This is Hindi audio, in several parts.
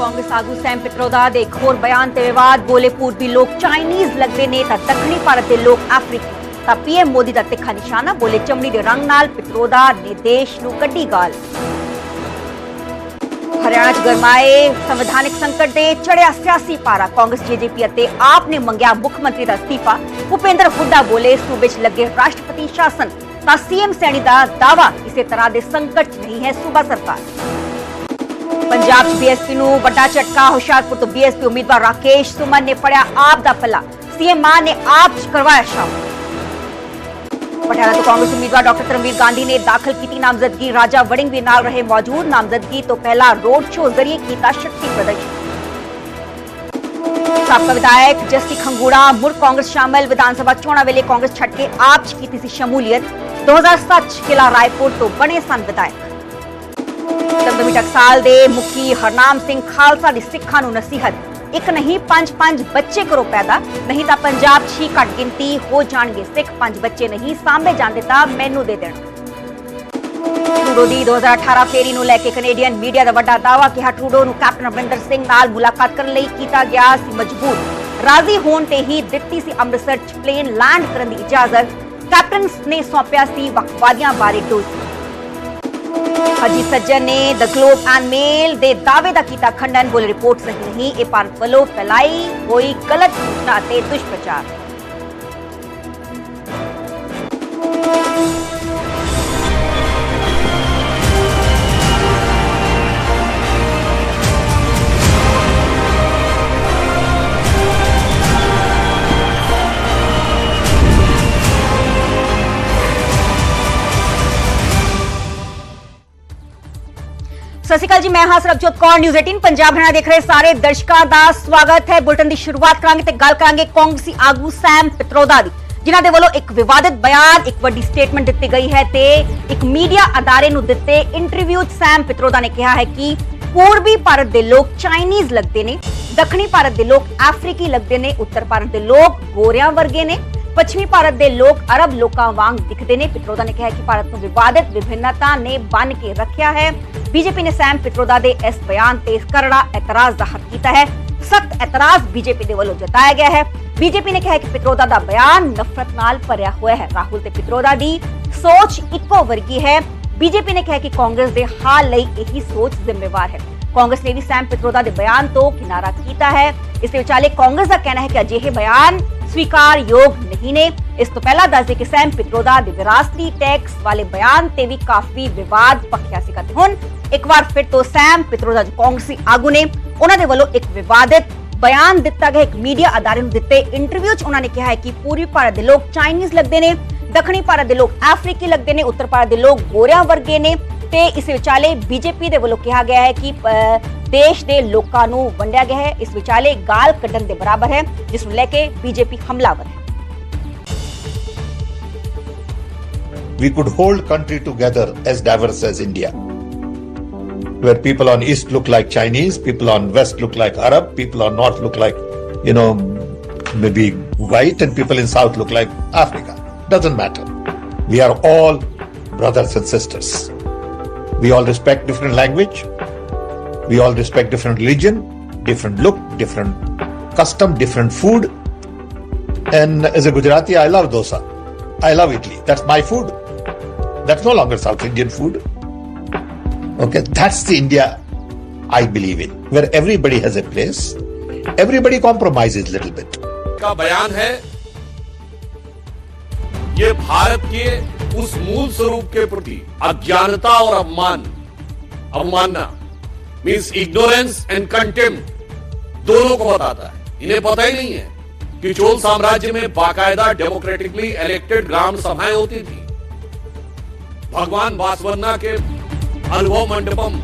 कांग्रेस आगू सैम पित्रोदा दे एक होर बयान ते विवाद बोले पूर्वी लोग चाइनीज लगदे ने तां दक्षिणी भारत दे लोग अफ्रीकी तां पीएम मोदी दा तिखा निशाना बोले चमड़ी दे रंग नाल पित्रोदा ने देश नूं कड्डी गाल। हरियाणा च गरमाए संवैधानिक संकट दे चढ़िया सियासी पारा कांग्रेस जेजेपी अते आप ने मंगिया मुख मंत्री दा अस्तीफा। भूपेंद्र हुड्डा बोले सूबे च लगे राष्ट्रपति शासन तां सीएम सैनी दा दावा किसी तरह दे संकट नहीं है सूबा सरकार। पंजाब च बीएसपी नूं वड्डा झटका हुशियारपुर तो बीएसपी उम्मीदवार राकेश सुमन ने फड़िया आप दा पल्ला सीएम मान ने आप च करवाया शामिल। पटियाला तो कांग्रेस उम्मीदवार डॉक्टर धर्मवीर गांधी ने दाखिल की नामजदगी राजा वड़िंग भी नाल रहे मौजूद। नामजदगी तो पहला रोड शो जरिए कीता शक्ति प्रदर्शन। साबका विधायक जस्सी खंगूड़ा मुड़ कांग्रेस शामिल। विधानसभा चोणां वेले कांग्रेस छड्ड के आप च कीती सी शमूलियत। 2007 किला रायपुर तो बने सन विधायक। दमदमी टकसाल दे मुखी हरनाम सिंह खालसा दी सिखां नूं नसीहत एक नहीं 5-5 बच्चे करो पैदा नहीं तां पंजाब च ही घट गिनती हो जाणगे सिख। 5 बच्चे नहीं सांभे जांदे तां मैनू दे देण। ट्रूडो दी 2018 फेरी नूं लैके कैनेडियन मीडिया दा वड्डा दावा कि ट्रूडो नूं कैप्टन अमरिंदर सिंह नाल मुलाकात करन लई कीता गया सी मजबूर। राजी होण ते ही दित्ती सी अमृतसर च प्लेन लैंड करन दी इजाजत। कैप्टन ने सौंपिया सी वक्फवादियां बारे डोज। अजीत सज्जन ने द ग्लोब एंड मेल दे दावे दा कीता खंडन बोले रिपोर्ट सही नहीं ए भारत वालों फैलाई कोई गलत सूचना ते दुष्प्रचार। सत श्री अकाल जी, मैं हां सरबजोत कौर न्यूज़ 18 पंजाब हरियाणा देख रहे सारे दर्शकों का स्वागत है। बुलेटिन की शुरुआत करांगे ते गल करांगे कांग्रेसी आगू सैम पित्रोदा दी जिन्हां दे वल्लों एक विवादित बयान एक वड्डी स्टेटमेंट दित्ती गई है ते एक मीडिया अदारे नूं दित्ते इंटरव्यू सैम पित्रोदा ने कहा है कि पूर्वी भारत दे लोग चाइनीज लगदे ने, दक्षिणी भारत दे लोग अफ्रीकी लगदे ने, उत्तर भारत दे लोग गोरियां वर्गे ने, पश्चिमी भारत दे लोग अरब लोकां वांग दिखदे ने। पित्रोदा ने कहा कि भारत नूं विवादित विभिन्नता ने बन के रखिया है। बीजेपी ने सैम पित्रोदा दे इस बयान ते करड़ा एतराज जाहिर किया है। सख्त एतराज बीजेपी दे वल्लों जताया गया है। बीजेपी ने कहा कि पित्रोदा दा बयान नफरत नाल भरिया हुआ है। राहुल ते पित्रोदा दी सोच इक्को वर्गी है। बीजेपी ने कहा कि कांग्रेस दे हाल लई यही सोच जिम्मेवार है। कांग्रेस ने भी सैम पित्रोदा दे बयान तो किनारा किया है। इस विचाले कांग्रेस का कहना है कि अजिहे बयान स्वीकार योग नहीं ने। इस तो पहला दस दे कि सैम पित्रोदा दे विरासती टैक्स वाले बयान ते भी काफी विवाद पखिया सी। हुण एक बार फिर तो सैम पित्रोदा जो कांग्रेसी आगू ने उन्हां दे वल्लों एक विवादित बयान दिता गया। एक मीडिया अदारे नूं दित्ते इंटरव्यू च उन्होंने कहा है कि पूर्वी भारत दे लोग चाइनीज लगदे ने, दक्षिणी भारत दे लोग अफ्रीकी लगदे ने, उत्तर भारत दे लोग गोरियां वर्गे ने ते इस विचाले बीजेपी दे वल्लों कहा गया है कि देश दे लोकां नूं वंडिया गया है। इस विचाले गाल कड्डण दे बराबर है जिस नूं लेके बीजेपी हमलावर है। We could hold country together as diverse as India, where people on east look like Chinese, people on west look like Arab, people on north look like, maybe white, and people in south look like Africa. Doesn't matter. We are all brothers and sisters. We all respect different language. We all respect different religion, different look, different custom, different food. And as a Gujarati, I love dosa. I love idli. That's my food. That's no longer South Indian food. Okay, that's the India I believe in, where everybody has a place, everybody compromises a little bit. का बयान है, ये भारत के उस मूल स्वरूप के प्रति अज्ञानता और अवमानना मीन्स इग्नोरेंस एंड कंटेम्प्ट दोनों को बताता है। इन्हें पता ही नहीं है कि चोल साम्राज्य में बाकायदा डेमोक्रेटिकली इलेक्टेड ग्राम सभाएं होती थी। भगवान वासवन्ना के अनुभव मंडपम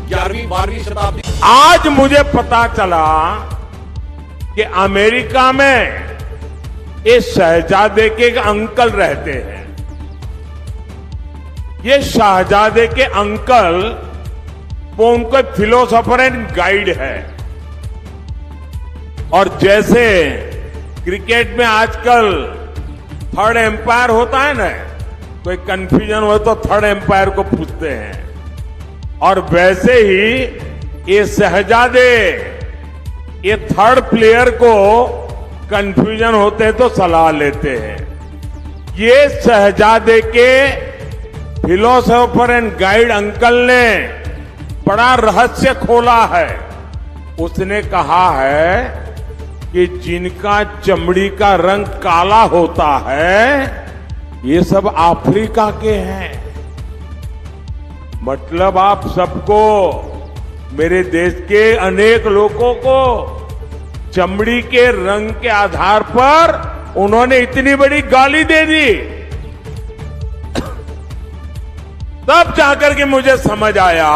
11वीं-12वीं शताब्दी। आज मुझे पता चला कि अमेरिका में ये शहजादे के अंकल रहते हैं। ये शहजादे के अंकल वो उनका फिलोसोफर एंड गाइड है। और जैसे क्रिकेट में आजकल थर्ड एम्पायर होता है ना, कोई कंफ्यूजन हो तो थर्ड एम्पायर को पूछते हैं, और वैसे ही ये शहजादे, ये थर्ड प्लेयर को कंफ्यूजन होते तो सलाह लेते हैं। ये शहजादे के फिलोसोफर एंड गाइड अंकल ने बड़ा रहस्य खोला है। उसने कहा है कि जिनका चमड़ी का रंग काला होता है ये सब अफ्रीका के हैं। मतलब आप सबको, मेरे देश के अनेक लोगों को चमड़ी के रंग के आधार पर उन्होंने इतनी बड़ी गाली दे दी। तब जाकर के मुझे समझ आया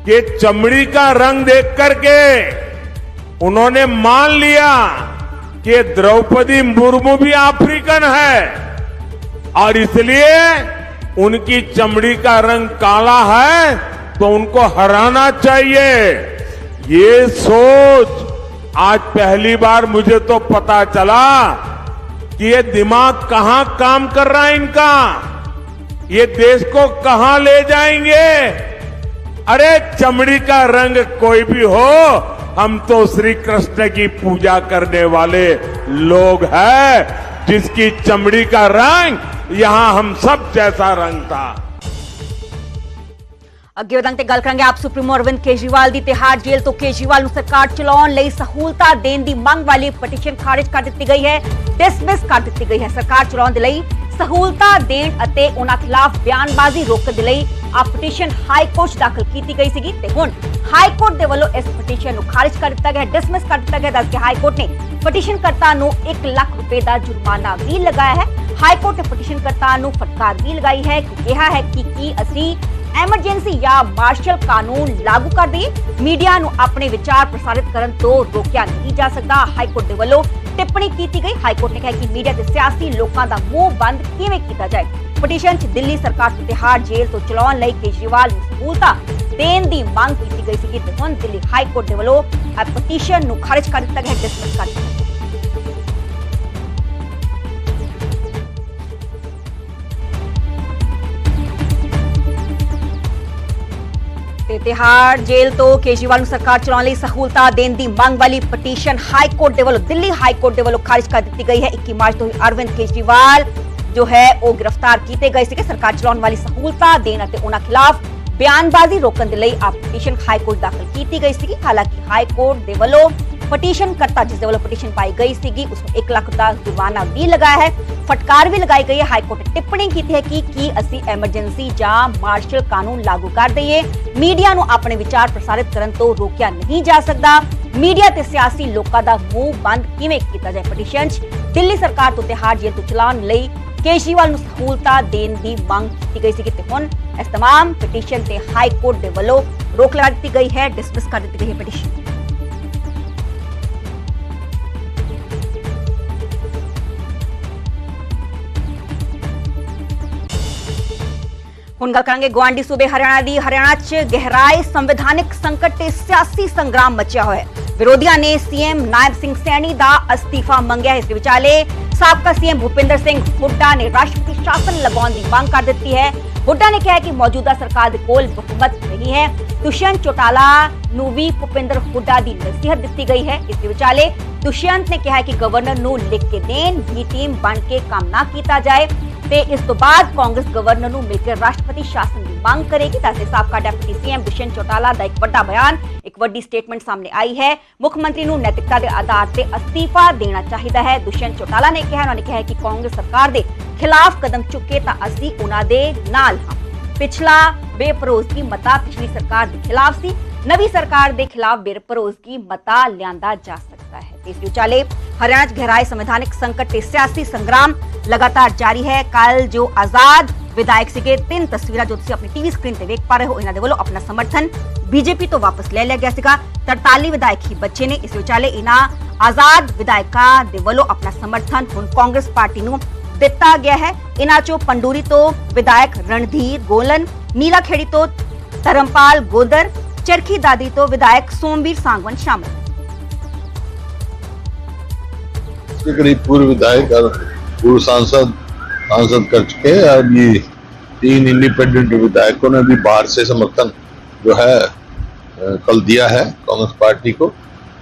कि चमड़ी का रंग देख करके उन्होंने मान लिया कि द्रौपदी मुर्मू भी अफ्रीकन है और इसलिए उनकी चमड़ी का रंग काला है तो उनको हराना चाहिए। ये सोच आज पहली बार मुझे तो पता चला कि ये दिमाग कहां काम कर रहा है इनका, ये देश को कहां ले जाएंगे। अरे चमड़ी का रंग कोई भी हो, हम तो श्री कृष्ण की पूजा करने वाले लोग हैं, जिसकी चमड़ी का रंग यहां हम सब जैसा रंग था। ਅੱਗੇ ਵਧਾਂਗੇ ਤੇ ਗੱਲ ਕਰਾਂਗੇ ਆਪ ਸੁਪਰੀਮੋ ਅਰਵਿੰਦ ਕੇਜਰੀਵਾਲ ਦੀ। ਤਿਹਾੜ ਜੇਲ੍ਹ ਤੋਂ ਕੇਜਰੀਵਾਲ ਨੂੰ ਸਰਕਾਰ ਚਲਾਉਣ ਲਈ ਸਹੂਲਤਾਂ ਦੇਣ ਦੀ ਮੰਗ ਵਾਲੀ ਪਟੀਸ਼ਨ ਖਾਰਿਜ ਕਰ ਦਿੱਤੀ ਗਈ ਹੈ, ਡਿਸਮਿਸ ਕਰ ਦਿੱਤੀ ਗਈ ਹੈ। ਸਰਕਾਰ ਚਲਾਉਣ ਦੇ ਲਈ ਸਹੂਲਤਾਂ ਦੇਣ ਅਤੇ ਉਹਨਾਂ ਖਿਲਾਫ ਬਿਆਨਬਾਜ਼ੀ ਰੋਕਣ ਦੇ ਲਈ ਆ ਪਟੀਸ਼ਨ ਹਾਈ ਕੋਰਟ 'ਚ ਦਾਖਲ ਕੀਤੀ ਗਈ ਸੀਗੀ ਤੇ ਹੁਣ ਹਾਈ ਕੋਰਟ ਦੇ ਵੱਲੋਂ ਇਸ ਪਟੀਸ਼ਨ ਨੂੰ ਖਾਰਿਜ ਕਰ ਦਿੱਤਾ ਗਿਆ, ਡਿਸਮਿਸ ਕਰ ਦਿੱਤਾ ਗਿਆ। ਦੱਸ ਕੇ ਹਾਈ ਕੋਰਟ ਨੇ ਪਟੀਸ਼ਨਕਰਤਾ ਨੂੰ 1 ਲੱਖ ਰੁਪਏ ਦਾ ਜੁਰਮਾਨਾ ਵੀ ਲਗਾਇਆ ਹੈ। ਹਾਈ ਕੋਰਟ ਨੇ ਪਟੀਸ਼ਨਕਰਤਾ ਨੂੰ ਫਟਕਾਰ ਵੀ ਲਗਾਈ ਹੈ ਕਿ ਕਿਹਾ ਹੈ ਕਿ ਕੀ ਅਸੀਂ ਐਮਰਜੈਂਸੀ ਜਾਂ ਮਾਰਸ਼ਲ ਕਾਨੂੰਨ ਲਾਗੂ ਕਰ ਦਈਏ, ਮੀਡੀਆ ਨੂੰ ਆਪਣੇ ਵਿਚਾਰ ਪ੍ਰਸਾਰਿਤ ਕਰਨ ਤੋਂ ਰੋਕਿਆ ਨਹੀਂ ਜਾ ਸਕਦਾ। ਹਾਈ ਕੋਰਟ ਦੇ ਵੱਲੋਂ ਟਿੱਪਣੀ ਕੀਤੀ ਗਈ। ਹਾਈ ਕੋਰਟ ਨੇ ਕਿਹਾ ਕਿ ਮੀਡੀਆ ਤੇ ਸਿਆਸੀ ਲੋਕਾਂ ਦਾ ਮੂੰਹ ਬੰਦ ਕਿਵੇਂ ਕੀਤਾ ਜਾਏ। ਪਟੀਸ਼ਨ 'ਚ ਦਿੱਲੀ ਸਰਕਾਰ ਤੋਂ ਤਿਹਾੜ ਜੇਲ੍ਹ ਤੋਂ ਚਲਾਉਣ ਲਈ ਕੇਜਰੀਵਾਲ ਨੂੰ ਸਹੂਲਤਾਂ ਦੇਣ ਦੀ ਮੰਗ ਕੀਤੀ ਗਈ ਸੀ ਤੇ ਹੁਣ ਦਿੱਲੀ ਹਾਈ ਕੋਰਟ ਦੇ ਵੱਲੋਂ ਪਟੀਸ਼ਨ ਨੂੰ ਖਾਰਿਜ ਕਰ ਦਿੱਤਾ ਗਿਆ, ਡਿਸਮਿਸ ਕਰ ਦਿੱਤਾ ਗਿਆ। ਤਿਹਾੜ ਜੇਲ੍ਹ ਤੋਂ ਕੇਜਰੀਵਾਲ ਨੂੰ ਸਰਕਾਰ ਚਲਾਉਣ ਲਈ ਸਹੂਲਤਾਂ ਦੇਣ ਦੀ ਮੰਗ ਵਾਲੀ ਪਟੀਸ਼ਨ ਹਾਈ ਕੋਰਟ ਦੇ ਵੱਲੋਂ, ਦਿੱਲੀ ਹਾਈ ਕੋਰਟ ਦੇ ਵੱਲੋਂ ਖਾਰਿਜ ਕਰ ਦਿੱਤੀ ਗਈ ਹੈ। 21 ਮਾਰਚ ਤੋਂ ਹੀ ਅਰਵਿੰਦ ਕੇਜਰੀਵਾਲ ਜੋ ਹੈ ਉਹ ਗ੍ਰਿਫਤਾਰ ਕੀਤੇ ਗਏ ਸੀਗੇ। ਸਰਕਾਰ ਚਲਾਉਣ ਵਾਲੀ ਸਹੂਲਤਾਂ ਦੇਣ ਅਤੇ ਉਹਨਾਂ ਖਿਲਾਫ ਬਿਆਨਬਾਜ਼ੀ ਰੋਕਣ ਦੇ ਲਈ ਆ ਪਟੀਸ਼ਨ ਹਾਈ ਕੋਰਟ ਦਾਖਲ ਕੀਤੀ ਗਈ ਸੀਗੀ। ਹਾਲਾਂਕਿ ਹਾਈ ਕੋਰਟ ਦੇ ਵੱਲੋਂ ਪਟੀਸ਼ਨ ਕਰਤਾ ਜਿਸ ਦੇ ਵੱਲੋਂ ਪਟੀਸ਼ਨ ਪਾਈ ਗਈ ਸੀਗੀ ਉਸ ਨੂੰ 1 ਲੱਖ ਦਾ ਜੁਰਮਾਨਾ ਵੀ ਲਗਾਇਆ ਹੈ, ਫਟਕਾਰ ਵੀ ਲਗਾਈ ਗਈ ਹੈ। ਹਾਈ ਕੋਰਟ ਨੇ ਟਿੱਪਣੀ ਕੀਤੀ ਹੈ ਕਿ ਕੀ ਅਸੀਂ ਐਮਰਜੈਂਸੀ ਜਾਂ ਮਾਰਸ਼ਲ ਕਾਨੂੰਨ ਲਾਗੂ ਕਰ ਦਈਏ, ਮੀਡੀਆ ਨੂੰ ਆਪਣੇ ਵਿਚਾਰ ਪ੍ਰਸਾਰਿਤ ਕਰਨ ਤੋਂ ਰੋਕਿਆ ਨਹੀਂ ਜਾ ਸਕਦਾ, ਮੀਡੀਆ ਤੇ ਸਿਆਸੀ ਲੋਕਾਂ ਦਾ ਮੂੰਹ ਬੰਦ ਕਿਵੇਂ ਕੀਤਾ ਜਾਏ। ਪਟੀਸ਼ਨ 'ਚ ਦਿੱਲੀ ਸਰਕਾਰ ਤੋਂ ਤਿਹਾੜ ਜੇਲ੍ਹ ਤੋਂ ਚਲਾਉਣ ਲਈ ਕੇਜਰੀਵਾਲ ਨੂੰ ਸਹੂਲਤਾਂ ਦੇਣ ਦੀ ਮੰਗ ਕੀਤੀ ਗਈ ਸੀ ਤੇ ਹੁਣ ਇਸ तमाम ਪਟੀਸ਼ਨ ਤੇ ਹਾਈ ਕੋਰਟ ਦੇ ਵੱਲੋਂ ਰੋਕ ਲਗਾ ਦਿੱਤੀ ਗਈ ਹੈ, ਡਿਸਮਿਸ ਕਰ ਦਿੱਤੀ ਗਈ ਹੈ ਪਟੀਸ਼ਨ। ਹੁਣ ਗੱਲ ਕਰਾਂਗੇ ਗੁਆਂਢੀ ਸੂਬੇ ਹਰਿਆਣਾ ਦੀ। ਹਰਿਆਣਾ 'ਚ ਗਹਿਰਾਏ ਸੰਵਿਧਾਨਿਕ ਸੰਕਟ ਤੇ ਸਿਆਸੀ ਸੰਗਰਾਮ ਮਚਿਆ ਹੋਇਆ ਹੈ। ਵਿਰੋਧੀਆਂ ਨੇ ਸੀਐਮ ਨਾਇਬ ਸਿੰਘ ਸੈਣੀ ਦਾ ਅਸਤੀਫਾ ਮੰਗਿਆ। ਇਸ ਦੇ ਵਿਚਾਲੇ ਸਾਬਕਾ ਸੀਐਮ ਭੁਪਿੰਦਰ ਸਿੰਘ ਹੁੱਡਾ ਨੇ ਰਾਸ਼ਟਰਪਤੀ ਸ਼ਾਸਨ ਲਗਾਉਣ ਦੀ ਮੰਗ ਕਰ ਦਿੱਤੀ ਹੈ। ਹੁੱਡਾ ਨੇ ਕਿਹਾ ਕਿ ਮੌਜੂਦਾ ਸਰਕਾਰ ਦੇ ਕੋਲ ਬਹੁਮਤ ਨਹੀਂ ਹੈ। ਦੁਸ਼ਯੰਤ ਚੌਟਾਲਾ ਨੂੰ ਵੀ ਭੁਪਿੰਦਰ ਹੁੱਡਾ ਦੀ ਨਸੀਹਤ ਦਿੱਤੀ ਗਈ ਹੈ। ਇਸ ਦੇ ਵਿਚਾਲੇ ਦੁਸ਼ਯੰਤ ਨੇ ਕਿਹਾ ਕਿ ਗਵਰਨਰ ਨੂੰ ਲਿਖ ਕੇ ਦੇਣ, ਵੀ ਟੀਮ ਬਣ ਕੇ ਕੰਮ ਨਾ ਕੀਤਾ ਜਾਏ ਤੇ ਇਸ ਤੋਂ ਬਾਅਦ ਕਾਂਗਰਸ ਗਵਰਨਰ ਨੂੰ ਮਿਲ ਕੇ ਰਾਸ਼ਟਰਪਤੀ ਸ਼ਾਸਨ ਦੀ ਮੰਗ ਕਰੇਗੀ। ਦੱਸਦੇ ਸਾਬਕਾ ਡਿਪਟੀ ਸੀਐਮ ਦੁਸ਼ਯੰਤ ਚੌਟਾਲਾ ਦਾ ਇੱਕ ਵੱਡਾ ਬਿਆਨ, ਇੱਕ ਵੱਡੀ ਸਟੇਟਮੈਂਟ ਸਾਹਮਣੇ ਆਈ ਹੈ। ਮੁੱਖ ਮੰਤਰੀ ਨੂੰ ਨੈਤਿਕਤਾ ਦੇ ਆਧਾਰ ਤੇ ਅਸਤੀਫਾ ਦੇਣਾ ਚਾਹੀਦਾ ਹੈ। ਦੁਸ਼ਯੰਤ ਚੌਟਾਲਾ ਨੇ ਕਿਹਾ, ਉਹਨਾਂ ਨੇ ਕਿਹਾ ਕਿ ਕਾਂਗਰਸ ਸਰਕਾਰ ਦੇ ਖਿਲਾਫ ਕਦਮ ਚੁੱਕੇ ਤਾਂ ਅਸੀਂ ਉਹਨਾਂ ਦੇ ਨਾਲ ਹਾਂ। ਪਿਛਲਾ ਬੇਭਰੋਸਗੀ ਮਤਾ ਪਿਛਲੀ ਸਰਕਾਰ ਦੇ ਖਿਲਾਫ ਸੀ, ਨਵੀਂ ਸਰਕਾਰ ਦੇ ਖਿਲਾਫ ਬੇਭਰੋਸਗੀ ਮਤਾ ਲਿਆਂਦਾ ਜਾ ਸਕਦਾ ਹੈ। ਇਸ ਵਿਚਾਲੇ ਹਰਿਆਣਾ 'ਚ ਗਹਿਰਾਏ ਸੰਵਿਧਾਨਿਕ ਸੰਕਟ ਤੇ ਸਿਆਸੀ ਸੰਗਰਾਮ ਲਗਾਤਾਰ ਜਾਰੀ ਹੈ। ਕੱਲ ਜੋ ਆਜ਼ਾਦ ਵਿਧਾਇਕ ਸੀਗੇ, 3 ਤਸਵੀਰਾਂ ਜੋ ਤੁਸੀਂ ਆਪਣੀ ਟੀਵੀ ਸਕਰੀਨ ਤੇ ਵੇਖ ਪਾ ਰਹੇ ਹੋ, ਇਹਨਾਂ ਦੇ ਵੱਲੋਂ ਆਪਣਾ ਸਮਰਥਨ ਬੀਜੇਪੀ ਤੋਂ ਵਾਪਸ ਲੈ ਲਿਆ ਗਿਆ ਸੀਗਾ। 43 ਵਿਧਾਇਕ ਹੀ ਬੱਚੇ ਨੇ। ਇਸ ਵਿਚਾਲੇ ਇਹਨਾਂ ਆਜ਼ਾਦ ਵਿਧਾਇਕਾਂ ਦੇ ਵੱਲੋਂ ਆਪਣਾ ਸਮਰਥਨ ਹੁਣ ਕਾਂਗਰਸ ਪਾਰਟੀ ਨੂੰ ਦਿੱਤਾ ਗਿਆ ਹੈ। ਇਹਨਾਂ ਚੋਂ ਪੰਡੂਰੀ ਤੋਂ ਵਿਧਾਇਕ ਰਣਧੀਰ ਗੋਲਨ, ਨੀਲਾ ਖੇੜੀ ਤੋਂ ਧਰਮਪਾਲ ਗੋਦਰ, ਚਰਖੀ ਦਾਦੀ ਤੋਂ ਵਿਧਾਇਕ सोमवीर सांगवान शामिल। के करीब पूर्व विधायक और पूर्व सांसद कर चुके हैं और ये 3 इंडिपेंडेंट विधायकों ने भी बाहर से समर्थन जो है कल दिया है कांग्रेस पार्टी को,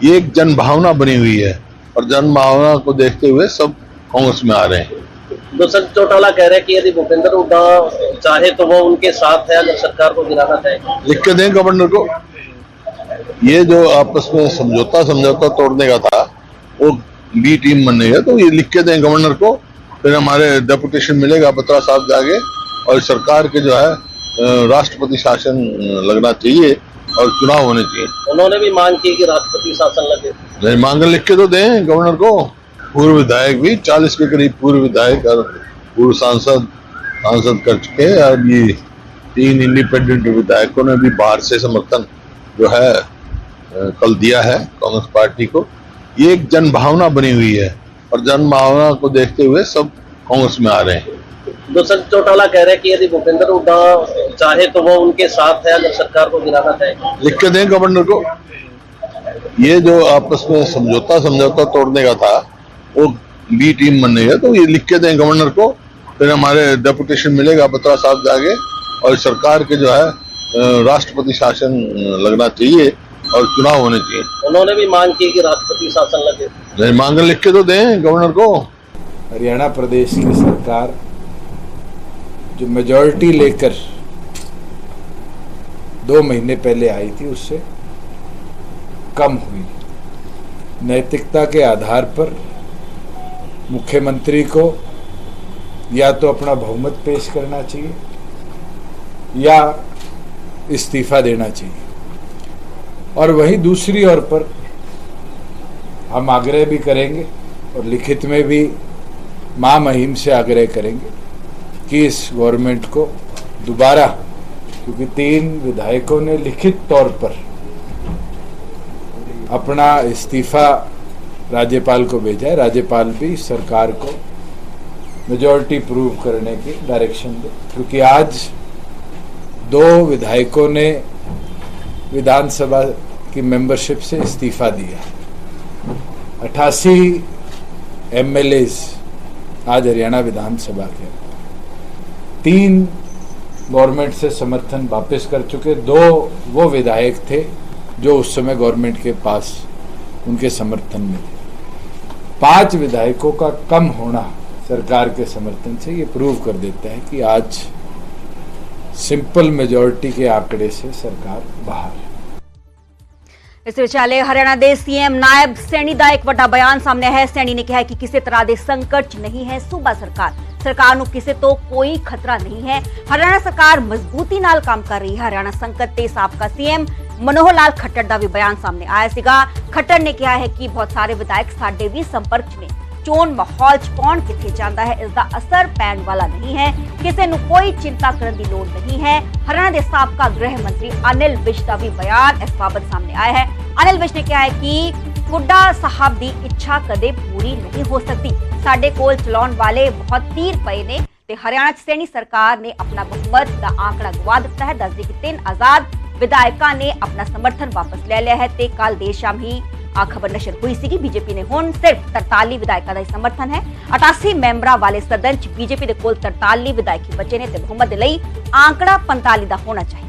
ये एक जनभावना बनी हुई है और जनभावना को देखते हुए सब कांग्रेस में आ रहे हैं। दुष्यंत चौटाला कह रहे हैं कि यदि भूपेंद्र हुड्डा चाहे तो वो उनके साथ है अगर सरकार को गिराना चाहे। लिख के दें गवर्नर को। ये जो आपस में समझौता तोड़ने का था वो बी टीम बनने का, तो ये लिख के दें गवर्नर को, फिर हमारे डेपुटेशन मिलेगा बत्रा साहब जाके, और सरकार के जो है राष्ट्रपति शासन लगना चाहिए और चुनाव होने चाहिए। उन्होंने भी मांग की कि राष्ट्रपति शासन लगे। नहीं, मांग लिख के तो दें गवर्नर को। पूर्व विधायक भी 40 के करीब पूर्व विधायक और पूर्व सांसद कर चुके हैं। अब ये 3 इंडिपेंडेंट विधायकों ने भी बाहर से समर्थन जो है कल दिया है कांग्रेस पार्टी को। ये एक जनभावना बनी हुई है और जनभावना को देखते हुए सब कांग्रेस में आ रहे हैं। दुष्यंत चौटाला कह रहे हैं कि यदि भूपेंद्र हुड्डा चाहे तो वो उनके साथ है अगर सरकार को गिराना चाहे। लिख के दें गवर्नर को। ये जो आपस में समझौता तोड़ने का था वो बी टीम बनने का, तो ये लिख के दें गवर्नर को, फिर हमारे डेपुटेशन मिलेगा बत्रा साहब जाके, और सरकार के जो है राष्ट्रपति शासन लगना चाहिए और चुनाव होने चाहिए। उन्होंने भी मांग की कि राष्ट्रपति शासन लगे। नहीं, मांग लिख के तो दें गवर्नर को। हरियाणा प्रदेश की सरकार जो मेजॉरिटी लेकर 2 महीने पहले आई थी उससे कम हुई। नैतिकता के आधार पर मुख्यमंत्री को या तो अपना बहुमत पेश करना चाहिए या इस्तीफा देना चाहिए, और वहीं दूसरी ओर पर हम आग्रह भी करेंगे और लिखित में भी महामहिम से आग्रह करेंगे कि इस गवर्नमेंट को दोबारा, क्योंकि 3 विधायकों ने लिखित तौर पर अपना इस्तीफा राज्यपाल को भेजा है, राज्यपाल भी सरकार को मेजॉरिटी प्रूव करने की डायरेक्शन दे, क्योंकि आज 2 विधायकों ने विधानसभा की मेंबरशिप से इस्तीफा दिया। 88 एमएलएज आज हरियाणा विधानसभा के 3 गवर्नमेंट से समर्थन वापस कर चुके, 2 वो विधायक थे जो उस समय गवर्नमेंट के पास उनके समर्थन में थे। 5 विधायकों का कम होना सरकार के समर्थन से ये प्रूव कर देता है कि आज सिंपल मेजॉरिटी के आंकड़े से सरकार बाहर है। ਇਸ ਵਿਚਾਲੇ ਹਰਿਆਣਾ ਦੇ ਸੀਐਮ ਨਾਇਬ ਸੈਣੀ ਦਾ ਇੱਕ ਵੱਡਾ ਬਿਆਨ ਸਾਹਮਣੇ ਹੈ। ਸੈਣੀ ਨੇ ਕਿਹਾ ਕਿ ਕਿਸੇ ਤਰ੍ਹਾਂ ਦੇ ਸੰਕਟ 'ਚ ਨਹੀਂ ਹੈ ਸੂਬਾ ਸਰਕਾਰ ਨੂੰ ਕਿਸੇ ਤੋਂ ਕੋਈ ਖਤਰਾ ਨਹੀਂ ਹੈ। ਹਰਿਆਣਾ ਸਰਕਾਰ ਮਜ਼ਬੂਤੀ ਨਾਲ ਕੰਮ ਕਰ ਰਹੀ ਹੈ। ਹਰਿਆਣਾ ਸੰਕਟ ਤੇ ਸਾਬਕਾ ਸੀਐਮ ਮਨੋਹਰ ਲਾਲ ਖੱਟੜ ਦਾ ਵੀ ਬਿਆਨ ਸਾਹਮਣੇ ਆਇਆ ਸੀਗਾ। ਖੱਟੜ ਨੇ ਕਿਹਾ ਹੈ ਕਿ ਬਹੁਤ ਸਾਰੇ ਵਿਧਾਇਕ ਸਾਡੇ ਵੀ ਸੰਪਰਕ 'ਚ ਨੇ। ਚੋਣ ਮਾਹੌਲ 'ਚ ਕੌਣ ਕਿੱਥੇ ਜਾਂਦਾ ਹੈ ਇਸ ਦਾ ਅਸਰ ਪੈਣ ਵਾਲਾ ਨਹੀਂ ਹੈ। ਕਿਸੇ ਨੂੰ ਕੋਈ ਚਿੰਤਾ ਕਰਨ ਦੀ ਲੋੜ ਨਹੀਂ ਹੈ। ਹਰਿਆਣਾ ਦੇ ਸਾਬਕਾ ਗ੍ਰਹਿ ਮੰਤਰੀ ਅਨਿਲ ਵਿਜ ਦਾ ਵੀ ਬਿਆਨ ਇਸ ਬਾਬਤ ਸਾਹਮਣੇ ਆਇਆ ਹੈ। ਅਨਿਲ ਵਿਜ ਨੇ ਕਿਹਾ ਹੈ ਕਿ ਹੁੱਡਾ ਸਾਹਿਬ ਦੀ ਇੱਛਾ ਕਦੇ ਪੂਰੀ ਨਹੀਂ ਹੋ ਸਕਦੀ। ਸਾਡੇ ਕੋਲ ਚਲਾਉਣ ਵਾਲੇ ਬਹੁਤ ਤੀਰ ਪਏ ਨੇ ਤੇ ਹਰਿਆਣਾ 'ਚ ਸੈਣੀ ਸਰਕਾਰ ਨੇ ਆਪਣਾ ਬਹੁਮਤ ਦਾ ਆંકੜਾ ਗਵਾ ਦਿੱਤਾ ਹੈ। ਦੱਸਦੇ ਕਿ 3 ਆਜ਼ਾਦ ਵਿਧਾਇਕਾਂ ਨੇ ਆਪਣਾ ਸਮਰਥਨ ਵਾਪਸ ਲੈ ਲਿਆ ਹੈ ਤੇ ਕੱਲ ਦੇਰ ਸ਼ਾਮ ਹੀ ਆ ਖਬਰ ਨਸ਼ਰ हुई सी। बीजेपी ने हुण सिर्फ 43 विधायकों का समर्थन है। 88 मैंबरां वाले सदन च बीजेपी के कोल 43 विधायक ही बचे ने ते बहुमत लई आंकड़ा 45 का होना चाहिए।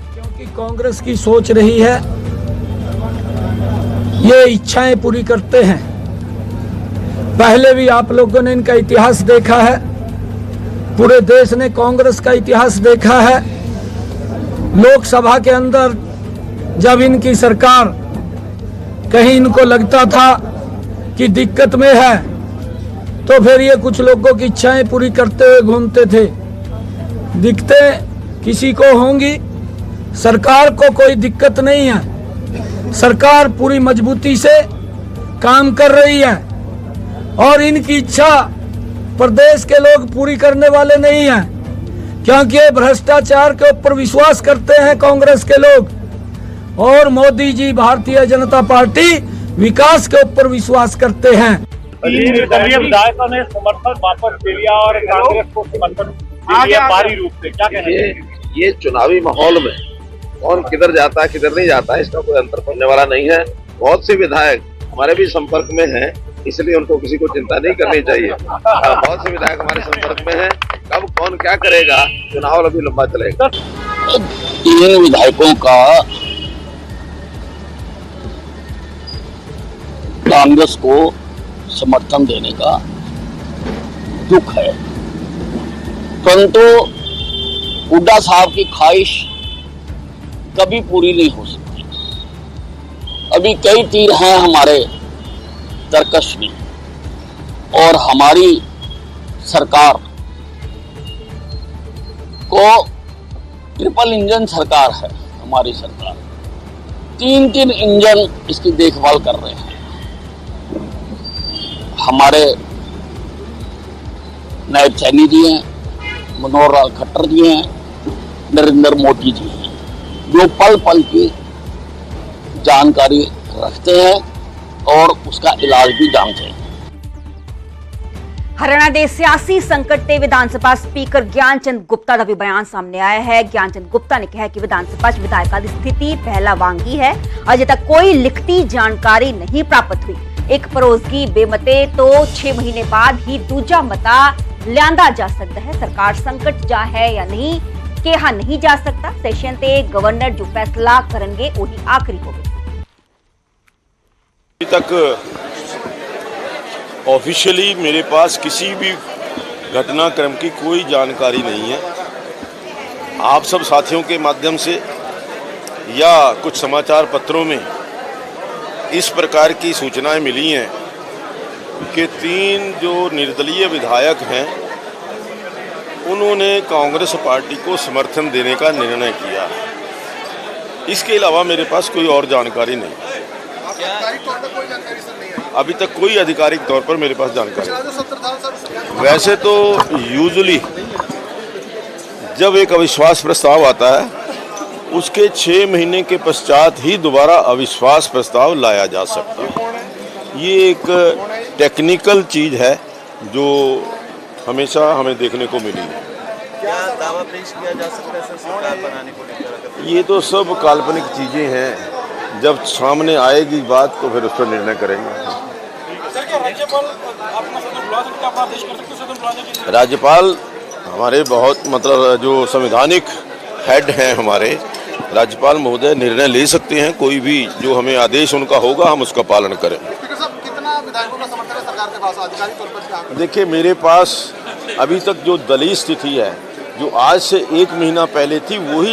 क्योंकि कांग्रेस की सोच रही है ये इच्छाएं पूरी करते हैं। पहले भी आप लोगों ने इनका इतिहास देखा है, पूरे देश ने कांग्रेस का इतिहास देखा है। लोकसभा के अंदर जब इनकी सरकार कहीं इनको लगता था कि दिक्कत में है तो फिर ये कुछ लोगों की इच्छाएं पूरी करते हुए घूमते थे। दिक्कतें किसी को होंगी, सरकार को कोई दिक्कत नहीं है। सरकार पूरी मजबूती से काम कर रही है और इनकी इच्छा प्रदेश के लोग पूरी करने वाले नहीं हैं, क्योंकि ये भ्रष्टाचार के ऊपर विश्वास करते हैं कांग्रेस के लोग, और मोदी जी भारतीय जनता पार्टी विकास के ऊपर विश्वास करते हैं। विधायकों ने समर्थन वापस ले लिया और कांग्रेस को समर्थन दे दिया भारी रूप से, क्या कहना है? ये चुनावी माहौल में कौन किधर जाता है किधर नहीं जाता है इसका कोई अंतर पड़ने वाला नहीं है। बहुत से विधायक हमारे भी संपर्क में हैं, इसलिए उनको किसी को चिंता नहीं करनी चाहिए। बहुत से विधायक हमारे संपर्क में हैं, कब कौन क्या करेगा चुनाव अभी लंबा चलेगा। तीन विधायकों का कांग्रेस को समर्थन देने का दुख है, परंतु हुड्डा साहब की ख्वाहिश कभी पूरी नहीं हो सकती। अभी कई तीर हैं हमारे तरकश में, और हमारी सरकार को ट्रिपल इंजन सरकार है। हमारी सरकार तीन इंजन इसकी देखभाल कर रहे हैं। हमारे नायब सैनी जी हैं, मनोहर लाल खट्टर जी हैं, नरेंद्र मोदी जी हैं, जो पल पल की जानकारी रखते हैं और उसका इलाज भी जानते हैं। ਹਰਿਆਣਾ ਦੇ ਸਿਆਸੀ ਸੰਕਟ ਤੇ ਵਿਧਾਨ ਸਭਾ ਸਪੀਕਰ ਗਿਆਨਚੰਦ ਗੁਪਤਾ ਦਾ ਵੀ ਬਿਆਨ ਸਾਹਮਣੇ ਆਇਆ ਹੈ। ਗਿਆਨਚੰਦ ਗੁਪਤਾ ਨੇ ਕਿਹਾ ਕਿ ਵਿਧਾਨ ਸਭਾ 'ਚ ਵਿਧਾਇਕਾਂ ਦੀ ਸਥਿਤੀ ਪਹਿਲਾਂ ਵਾਂਗ ਹੀ ਹੈ। ਅਜੇ ਤੱਕ ਕੋਈ ਲਿਖਤੀ ਜਾਣਕਾਰੀ ਨਹੀਂ ਪ੍ਰਾਪਤ ਹੋਈ। ਇੱਕ ਪਰੋਜ਼ਗੀ ਬੇਮਤੇ ਤੋਂ 6 ਮਹੀਨੇ ਬਾਅਦ ਹੀ ਦੂਜਾ ਮਤਾ ਲਿਆਂਦਾ ਜਾ ਸਕਦਾ ਹੈ। ਸਰਕਾਰ ਸੰਕਟ 'ਚ ਹੈ ਜਾਂ ਨਹੀਂ ਕਿਹਾ ਨਹੀਂ ਜਾ ਸਕਦਾ। ਸੈਸ਼ਨ ਤੇ ਗਵਰਨਰ ਜੋ ਫੈਸਲਾ ਕਰਨਗੇ ਉਹੀ ਆਖਰੀ ਹੋਵੇਗਾ। अभी तक ऑफिशियली मेरे पास किसी भी घटनाक्रम की कोई जानकारी नहीं है। आप सब साथियों के माध्यम से या कुछ समाचार पत्रों में इस प्रकार की सूचनाएं मिली हैं कि 3 जो निर्दलीय विधायक हैं उन्होंने कांग्रेस पार्टी को समर्थन देने का निर्णय किया। इसके अलावा मेरे पास कोई और जानकारी नहीं। अभी तक कोई आधिकारिक तौर पर मेरे पास जानकारी नहीं। वैसे तो यूजुअली जब एक अविश्वास प्रस्ताव आता है उसके 6 महीने के पश्चात ही दोबारा अविश्वास प्रस्ताव लाया जा सकता है। ये एक टेक्निकल चीज है जो हमेशा हमें देखने को मिली है। क्या दावा पेश किया जा सकता है सर सरकार बनाने को लेकर? ये तो सब काल्पनिक चीजें हैं, जब सामने आएगी बात तो फिर उस पर निर्णय करेंगे। राज्यपाल हमारे बहुत मतलब जो संवैधानिक हेड हैं हमारे राज्यपाल महोदय निर्णय ले सकते हैं। कोई भी जो हमें आदेश उनका होगा हम उसका पालन करें। कितना विधायकों का समर्थन है सरकार के पास आधिकारिक तौर पर? देखिए मेरे पास अभी तक जो दलीय स्थिति है जो आज से 1 महीना पहले थी वही